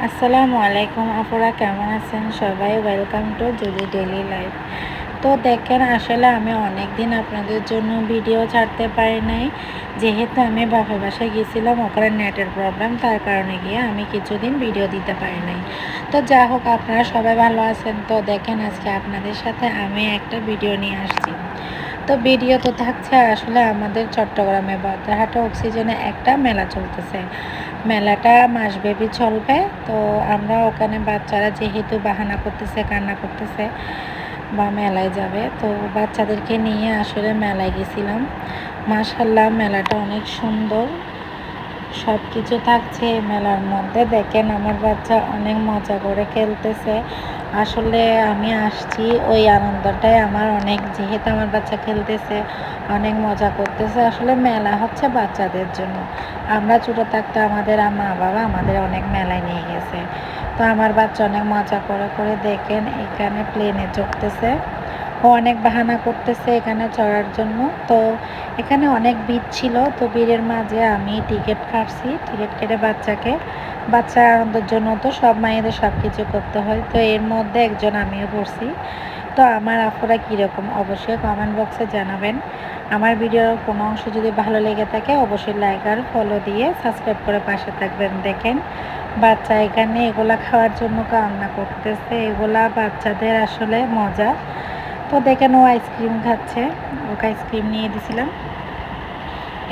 আসসালামু আলাইকুম আপুরা, কেমন আছেন সবাই? Welcome to Julie daily life. তো দেখেন, আসলে আমি অনেক দিন আপনাদের জন্য ভিডিও ছাড়তে পারি নাই, যেহেতু আমি বাপের বাসায় গিয়েছিলাম, ওখানে নেটের প্রবলেম, তার কারণে গিয়ে আমি কিছুদিন ভিডিও দিতে পারি নাই। তো যা হোক, আপনারা সবাই ভালো আছেন? তো দেখেন, আজকে আপনাদের সাথে আমি একটা ভিডিও নিয়ে আসছি। তো ভিডিও তো থাকছে, আসলে আমাদের চট্টগ্রামে বাজারহাটে অক্সিজেনে একটা মেলা চলতেছে। মেলাটা মাসব্যাপী চলবে। তো আমরা ওখানে বাচ্চারা যেহেতু বাহানা করতেছে, কান্না করতেছে বা মেলায় যাবে, তো বাচ্চাদেরকে নিয়ে আসলে মেলায় গেছিলাম। মাশাল্লাহ, মেলাটা অনেক সুন্দর, সব কিছু থাকছে মেলার মধ্যে। দেখেন, আমার বাচ্চা অনেক মজা করে খেলতেছে। আসলে আমি আসছি ওই আনন্দটাই আমার অনেক, যেহেতু আমার বাচ্চা খেলতেছে, অনেক মজা করতেছে। আসলে মেলা হচ্ছে বাচ্চাদের জন্য। আমরা ছোটো থাকতে আমাদের মা বাবা আমাদের অনেক মেলায় নিয়ে গেছে। তো আমার বাচ্চা অনেক মজা করে করে দেখেন এখানে প্লেনে চড়তেছে। ও অনেক বাহানা করতেছে এখানে চড়ার জন্য। তো এখানে অনেক ভিড় ছিল, তো ভিড়ের মাঝে আমি টিকিট কাটছি। টিকিট কেটে বাচ্চার আনন্দের জন্য তো সব মায়েদের সব কিছু করতে হয়, তো এর মধ্যে একজন আমিও পড়ছি। তো আমার আপুরা কীরকম অবশ্যই কমেন্ট বক্সে জানাবেন। আমার ভিডিওর কোনো অংশ যদি ভালো লেগে থাকে অবশ্যই লাইক আর ফলো দিয়ে সাবস্ক্রাইব করে পাশে থাকবেন। দেখেন, বাচ্চা এখানে এগুলা খাওয়ার জন্য কান্না করতেছে। এগুলা বাচ্চাদের আসলে মজা। তো দেখেন, ও আইসক্রিম খাচ্ছে, ওকে আইসক্রিম নিয়ে দিছিলাম।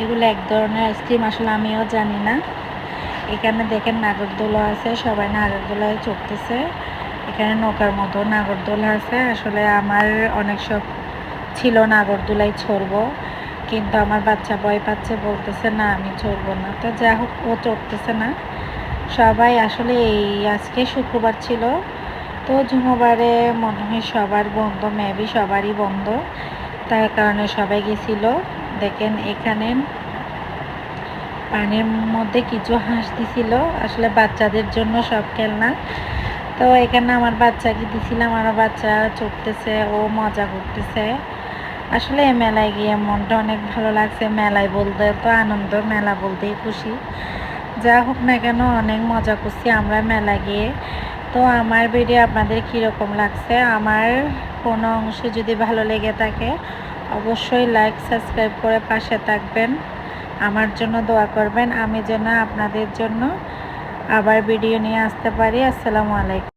এগুলো এক ধরনের আইসক্রিম, আসলে আমিও জানি না। এখানে দেখেন নাগরদোলা আছে, সবাই নাগরদোলায় চড়তেছে। এখানে নৌকার মতো নাগরদোলা আছে। আসলে আমার অনেক শখ ছিল নাগরদোলায় চড়বো, কিন্তু আমার বাচ্চা ভয় পাচ্ছে, বলতেছে না আমি চড়বো না। তো যা হোক, ও চড়তেছে না। সবাই আসলে আজকে শুক্রবার ছিল, তো জুমাবারে মনে হয় সবার বন্ধ, মেবি সবারই বন্ধ, তার কারণে সবাই গেছিল। দেখেন, এখানে পানির মধ্যে কিছু হাঁস দিছিল, আসলে বাচ্চাদের জন্য সব খেলনা। তো এখানে আমার বাচ্চাকে দিছিলাম, আমার বাচ্চা চড়তেছে, ও মজা করতেছে। আসলে মেলায় গিয়ে মনটা অনেক ভালো লাগছে। মেলায় বলতে তো আনন্দ, মেলা বলতেই খুশি। যা হোক না কেন, অনেক মজা করছি আমরা মেলা গিয়ে। তো আমার ভিডিও আপনাদের কীরকম লাগছে? আমার কোনো অংশ যদি ভালো লেগে থাকে অবশ্যই লাইক সাবস্ক্রাইব করে পাশে থাকবেন, আমার জন্য দোয়া করবেন, আমি যেন আপনাদের জন্য আবার ভিডিও নিয়ে আসতে পারি। আসসালামু আলাইকুম।